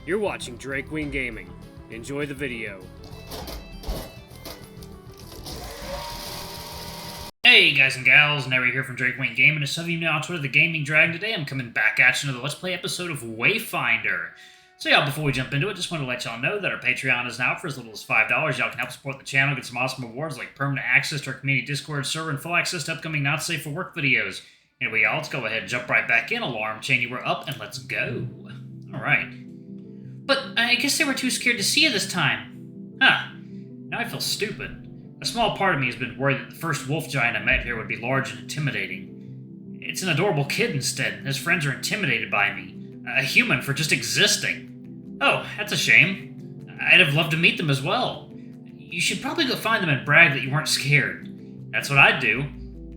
You're watching Drake Wing Gaming. Enjoy the video. Hey guys and gals, Neri here from Drake Wing Gaming. As some of you know on Twitter, the Gaming Dragon, today I'm coming back at you with a Let's Play episode of Wayfinder. So y'all, before we jump into it, just want to let y'all know that our Patreon is now out for as little as $5. Y'all can help support the channel, get some awesome rewards like permanent access to our community Discord server and full access to upcoming Not Safe for Work videos. Anyway, y'all, let's go ahead and jump right back in. Alarm chain, you were up, and let's go. Alright. But I guess they were too scared to see you this time. Huh. Now I feel stupid. A small part of me has been worried that the first wolf giant I met here would be large and intimidating. It's an adorable kid instead. His friends are intimidated by me. A human for just existing. Oh, that's a shame. I'd have loved to meet them as well. You should probably go find them and brag that you weren't scared. That's what I'd do.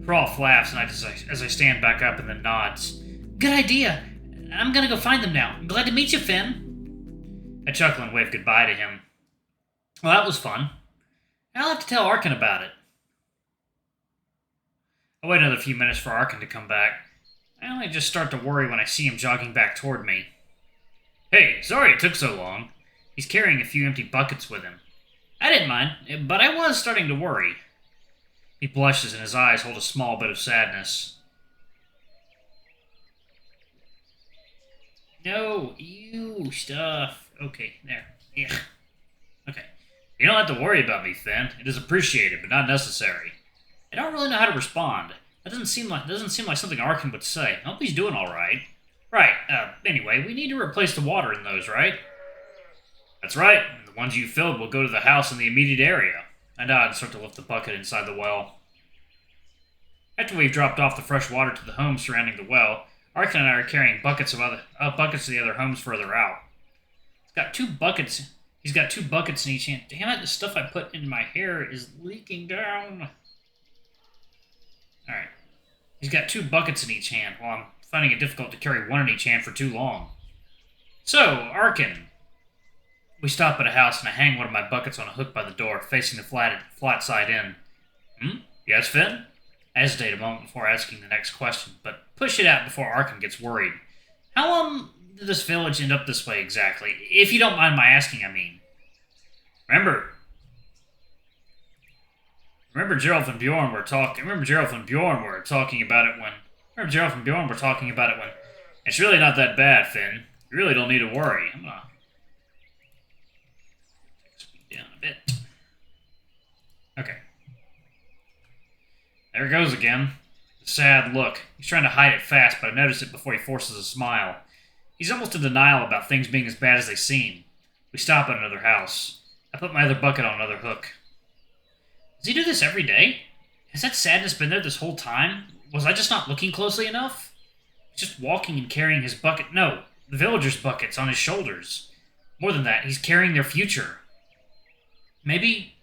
Rolf laughs and as I stand back up and then nods. Good idea. I'm gonna go find them now. Glad to meet you, Fynn. I chuckle and wave goodbye to him. Well, that was fun. I'll have to tell Arkyn about it. I wait another few minutes for Arkyn to come back. I only just start to worry when I see him jogging back toward me. Hey, sorry it took so long. He's carrying a few empty buckets with him. I didn't mind, but I was starting to worry. He blushes and his eyes hold a small bit of sadness. No, you stuff. Okay, there. Yeah. Okay. You don't have to worry about me, Fynn. It is appreciated, but not necessary. I don't really know how to respond. That doesn't seem like something Arkyn would say. I hope he's doing all right. Right. Anyway, we need to replace the water in those, right? That's right. The ones you filled will go to the house in the immediate area. I nod and start to lift the bucket inside the well. After we've dropped off the fresh water to the homes surrounding the well, Arkyn and I are carrying buckets to the other homes further out. He's got two buckets in each hand. Damn it, the stuff I put in my hair is leaking down. Alright. He's got two buckets in each hand, while I'm finding it difficult to carry one in each hand for too long. So, Arkyn. We stop at a house and I hang one of my buckets on a hook by the door, facing the flat side in. Yes, Fynn? I hesitate a moment before asking the next question, but push it out before Arkyn gets worried. How did this village end up this way exactly? If you don't mind my asking, I mean. Remember Gerald and Bjorn were talking about it when... It's really not that bad, Fynn. You really don't need to worry. I'm gonna... speed down a bit. Okay. There it goes again. A sad look. He's trying to hide it fast, but I notice it before he forces a smile. He's almost in denial about things being as bad as they seem. We stop at another house. I put my other bucket on another hook. Does he do this every day? Has that sadness been there this whole time? Was I just not looking closely enough? He's just walking and carrying his bucket. No, the villagers' buckets on his shoulders. More than that, he's carrying their future. Maybe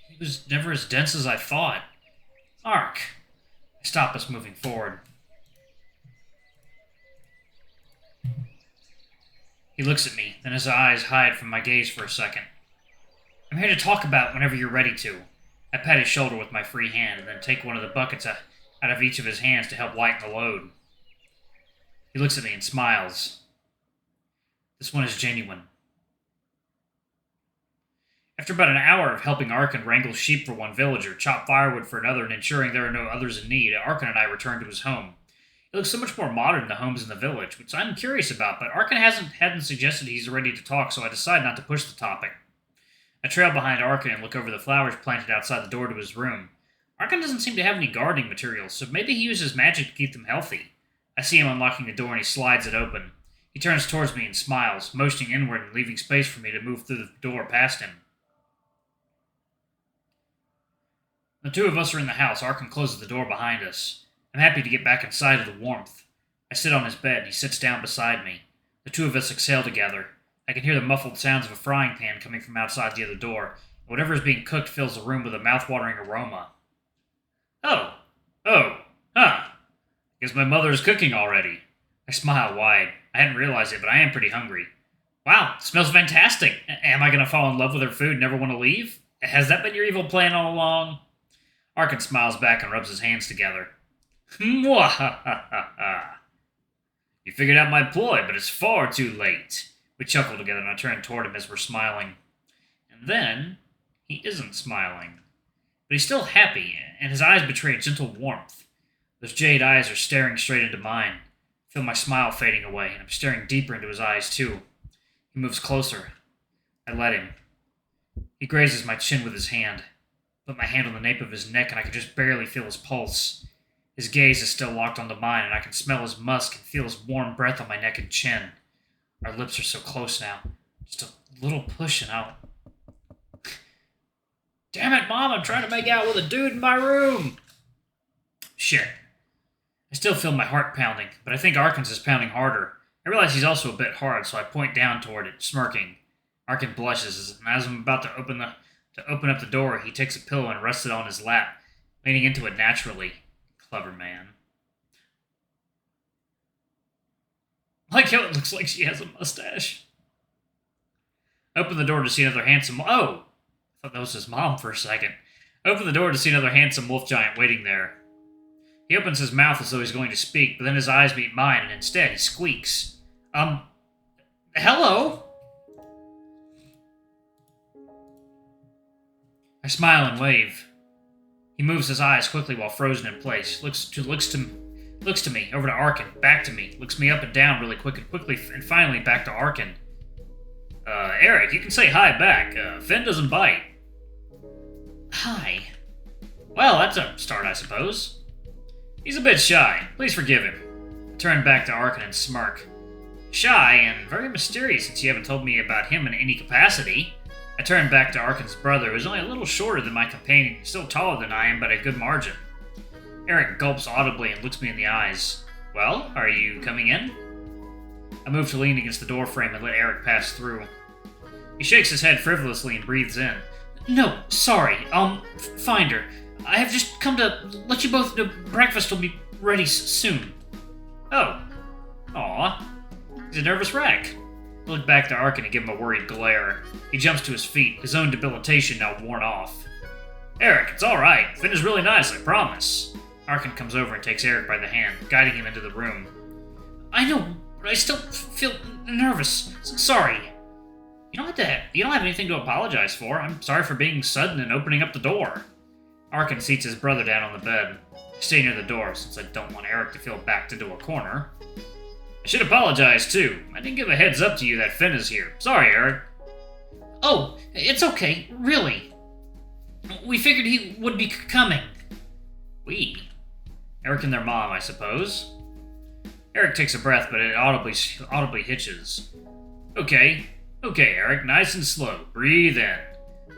he was never as dense as I thought. Ark. I stop us moving forward. He looks at me, then his eyes hide from my gaze for a second. I'm here to talk about it whenever you're ready to. I pat his shoulder with my free hand and then take one of the buckets out of each of his hands to help lighten the load. He looks at me and smiles. This one is genuine. After about an hour of helping Arkyn wrangle sheep for one villager, chop firewood for another, and ensuring there are no others in need, Arkyn and I return to his home. It looks so much more modern than the homes in the village, which I'm curious about, but Arkyn hadn't suggested he's ready to talk, so I decide not to push the topic. I trail behind Arkyn and look over the flowers planted outside the door to his room. Arkyn doesn't seem to have any gardening materials, so maybe he uses magic to keep them healthy. I see him unlocking the door and he slides it open. He turns towards me and smiles, motioning inward and leaving space for me to move through the door past him. The two of us are in the house. Arkyn closes the door behind us. I'm happy to get back inside of the warmth. I sit on his bed and he sits down beside me. The two of us exhale together. I can hear the muffled sounds of a frying pan coming from outside the other door, and whatever is being cooked fills the room with a mouth-watering aroma. Guess my mother is cooking already. I smile wide. I hadn't realized it, but I am pretty hungry. Wow, it smells fantastic. Am I going to fall in love with her food and never want to leave? Has that been your evil plan all along? Arkyn smiles back and rubs his hands together. Mwahahaha. You figured out my ploy, but it's far too late. We chuckle together, and I turn toward him as we're smiling. And then, he isn't smiling. But he's still happy, and his eyes betray a gentle warmth. Those jade eyes are staring straight into mine. I feel my smile fading away, and I'm staring deeper into his eyes, too. He moves closer. I let him. He grazes my chin with his hand. I put my hand on the nape of his neck, and I can just barely feel his pulse. His gaze is still locked onto mine, and I can smell his musk and feel his warm breath on my neck and chin. Our lips are so close now. Just a little push and out. Damn it, Mom, I'm trying to make out with a dude in my room! Shit. I still feel my heart pounding, but I think Arkyn's is pounding harder. I realize he's also a bit hard, so I point down toward it, smirking. Arkyn blushes, and as I'm about to open up the door, he takes a pillow and rests it on his lap, leaning into it naturally. Clever man. I like how it looks like she has a mustache. I open the door to see another handsome... Oh! I thought that was his mom for a second. I open the door to see another handsome wolf giant waiting there. He opens his mouth as though he's going to speak, but then his eyes meet mine, and instead he squeaks. Hello? I smile and wave. He moves his eyes quickly while frozen in place, looks to me, over to Arkyn, back to me, looks me up and down really quickly, and finally back to Arkyn. Eric, you can say hi back. Fynn doesn't bite. Hi. Well, that's a start, I suppose. He's a bit shy. Please forgive him. I turn back to Arkyn and smirk. Shy and very mysterious since you haven't told me about him in any capacity. I turn back to Arkyn's brother, who is only a little shorter than my companion, still taller than I am, but a good margin. Eric gulps audibly and looks me in the eyes. Well, are you coming in? I move to lean against the door frame and let Eric pass through. He shakes his head frivolously and breathes in. No, sorry, Finder. I have just come to let you both know breakfast will be ready soon. Oh. Aw. He's a nervous wreck. I look back to Arkyn and give him a worried glare. He jumps to his feet, his own debilitation now worn off. Eric, it's alright. Fynn is really nice, I promise. Arkyn comes over and takes Eric by the hand, guiding him into the room. I know, but I still feel nervous. Sorry. You don't have anything to apologize for. I'm sorry for being sudden and opening up the door. Arkyn seats his brother down on the bed. I stay near the door since I don't want Eric to feel backed into a corner. I should apologize, too. I didn't give a heads up to you that Fynn is here. Sorry, Eric. Oh, it's okay. Really. We figured he would be coming. We? Eric and their mom, I suppose. Eric takes a breath, but it audibly hitches. Okay, Eric, nice and slow. Breathe in.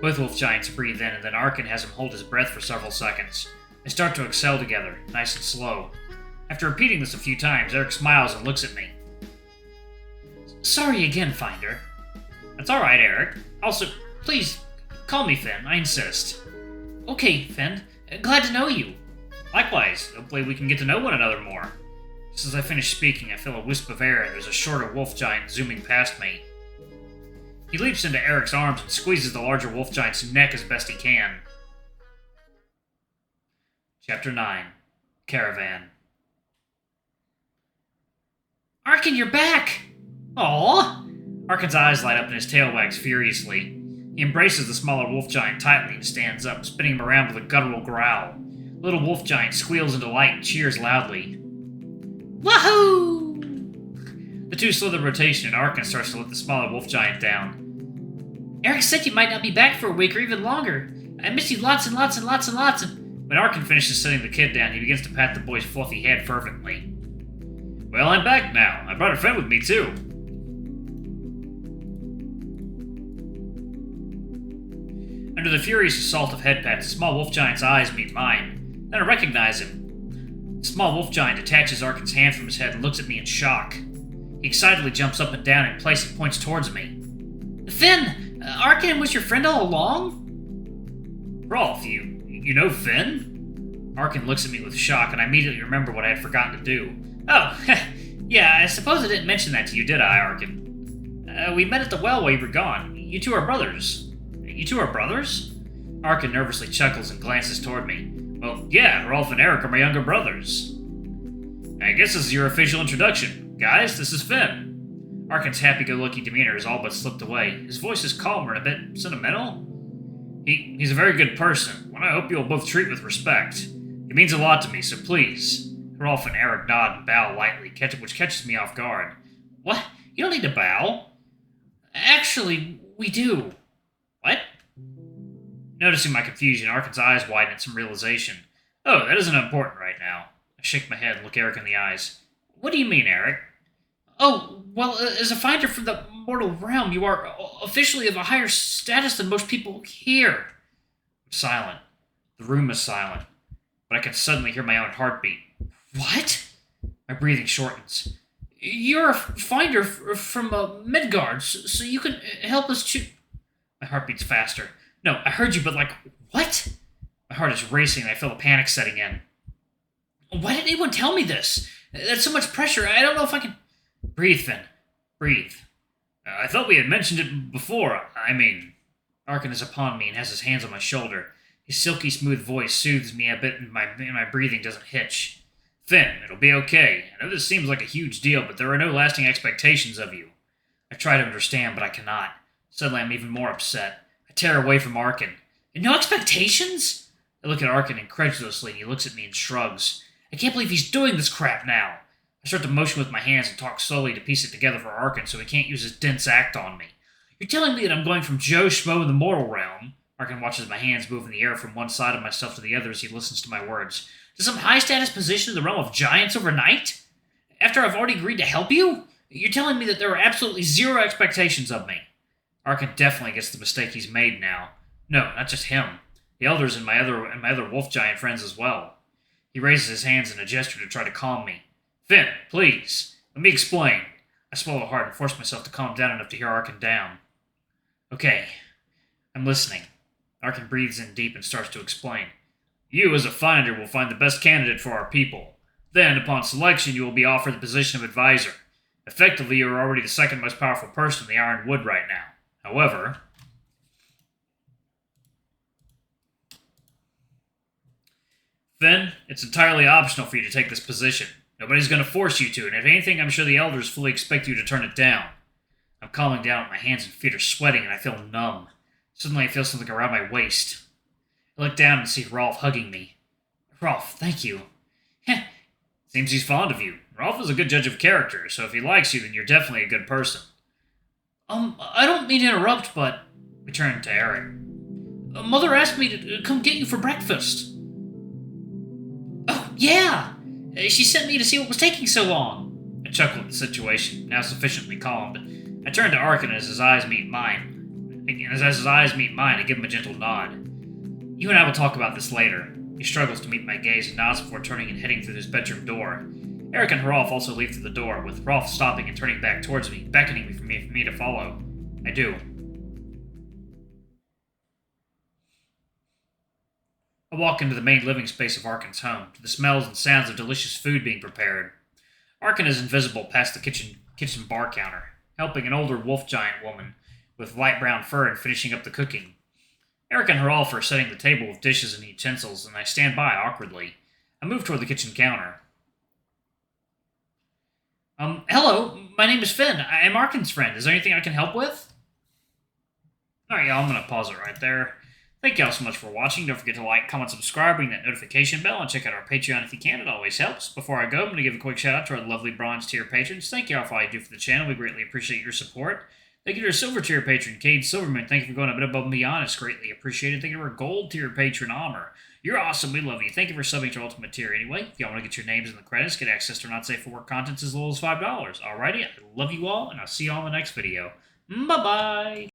Both wolf giants breathe in, and then Arkyn has him hold his breath for several seconds. They start to exhale together, nice and slow. After repeating this a few times, Eric smiles and looks at me. Sorry again, Finder. That's alright, Eric. Also, please, call me Fynn, I insist. Okay, Fynn. Glad to know you. Likewise, hopefully we can get to know one another more. Just as I finish speaking, I feel a wisp of air and there's a shorter wolf giant zooming past me. He leaps into Eric's arms and squeezes the larger wolf giant's neck as best he can. Chapter 9. Caravan. Arkyn, you're back! Aww! Arkyn's eyes light up and his tail wags furiously. He embraces the smaller wolf giant tightly and stands up, spinning him around with a guttural growl. The little wolf giant squeals in delight and cheers loudly. Wahoo! The two slither rotation and Arkyn starts to let the smaller wolf giant down. Eric said you might not be back for a week or even longer. I miss you lots and lots and lots and lots and... When Arkyn finishes setting the kid down, he begins to pat the boy's fluffy head fervently. Well, I'm back now. I brought a friend with me, too. Under the furious assault of head pats, the small wolf giant's eyes meet mine. Then I recognize him. The small wolf giant detaches Arkyn's hand from his head and looks at me in shock. He excitedly jumps up and down in place and points towards me. Fynn! Arkyn was your friend all along? Rolf, you know Fynn? Arkyn looks at me with shock, and I immediately remember what I had forgotten to do. Oh, yeah, I suppose I didn't mention that to you, did I, Arkyn? We met at the well while you were gone. You two are brothers. You two are brothers? Arkyn nervously chuckles and glances toward me. Well, yeah, Rolf and Eric are my younger brothers. I guess this is your official introduction. Guys, this is Fynn. Arkyn's happy-go-lucky demeanor has all but slipped away. His voice is calmer and a bit sentimental. He's a very good person, one I hope you'll both treat with respect. He means a lot to me, so please. Rolf and Eric nod and bow lightly, which catches me off guard. What? You don't need to bow. Actually, we do. What? Noticing my confusion, Arkyn's eyes widen at some realization. Oh, that isn't important right now. I shake my head and look Eric in the eyes. What do you mean, Eric? Oh, well, as a finder from the mortal realm, you are officially of a higher status than most people here. I'm silent. The room is silent. But I can suddenly hear my own heartbeat. What? My breathing shortens. You're a finder from Midgard, so you can help us choose... My heart beats faster. No, I heard you, but what? My heart is racing and I feel a panic setting in. Why didn't anyone tell me this? That's so much pressure. I don't know if I can... Breathe, Fynn. Breathe. I thought we had mentioned it before. Arkyn is upon me and has his hands on my shoulder. His silky smooth voice soothes me a bit and my breathing doesn't hitch. Fynn, it'll be okay. I know this seems like a huge deal, but there are no lasting expectations of you. I try to understand, but I cannot. Suddenly I'm even more upset. I tear away from Arkyn. And no expectations? I look at Arkyn incredulously and he looks at me and shrugs. I can't believe he's doing this crap now. I start to motion with my hands and talk slowly to piece it together for Arkyn so he can't use his dense act on me. You're telling me that I'm going from Joe Schmo in the mortal realm? Arkyn watches my hands move in the air from one side of myself to the other as he listens to my words. To some high-status position in the realm of giants overnight? After I've already agreed to help you? You're telling me that there are absolutely zero expectations of me. Arkyn definitely gets the mistake he's made now. No, not just him. The elders and my other wolf giant friends as well. He raises his hands in a gesture to try to calm me. Fynn, please, let me explain. I swallow hard and force myself to calm down enough to hear Arkyn down. Okay, I'm listening. Arkyn breathes in deep and starts to explain. You, as a finder, will find the best candidate for our people. Then, upon selection, you will be offered the position of advisor. Effectively, you are already the second most powerful person in the Iron Wood right now. However... Fynn, it's entirely optional for you to take this position. Nobody's going to force you to, and if anything, I'm sure the elders fully expect you to turn it down. I'm calming down, my hands and feet are sweating, and I feel numb. Suddenly I feel something around my waist. I look down and see Rolf hugging me. Rolf, thank you. Heh, seems he's fond of you. Rolf is a good judge of character, so if he likes you, then you're definitely a good person. I don't mean to interrupt, but... We turn to Eric. Mother asked me to come get you for breakfast. Oh, yeah! She sent me to see what was taking so long. I chuckle at the situation, now sufficiently calmed. I turn to Arkyn as his eyes meet mine. I give him a gentle nod. You and I will talk about this later. He struggles to meet my gaze and nods before turning and heading through his bedroom door. Eric and Rolf also leave through the door, with Rolf stopping and turning back towards me, beckoning for me to follow. I do. I walk into the main living space of Arkyn's home, to the smells and sounds of delicious food being prepared. Arkyn is invisible past the kitchen bar counter, helping an older wolf giant woman with light brown fur and finishing up the cooking. Eric and Rolf are setting the table with dishes and utensils, and I stand by awkwardly. I move toward the kitchen counter. Hello, my name is Fynn. I am Arkyn's friend. Is there anything I can help with? Alright, y'all, I'm going to pause it right there. Thank y'all so much for watching. Don't forget to like, comment, subscribe, ring that notification bell, and check out our Patreon if you can. It always helps. Before I go, I'm going to give a quick shout out to our lovely bronze tier patrons. Thank y'all for all you do for the channel. We greatly appreciate your support. Thank you to our silver tier patron, Cade Silverman. Thank you for going a bit above and beyond. It's greatly appreciated. Thank you to our gold tier patron, Amr. You're awesome. We love you. Thank you for subbing to our ultimate tier anyway. If y'all want to get your names in the credits, get access to not safe for work contents as low as $5. Alrighty, I love you all, and I'll see you all in the next video. Bye-bye.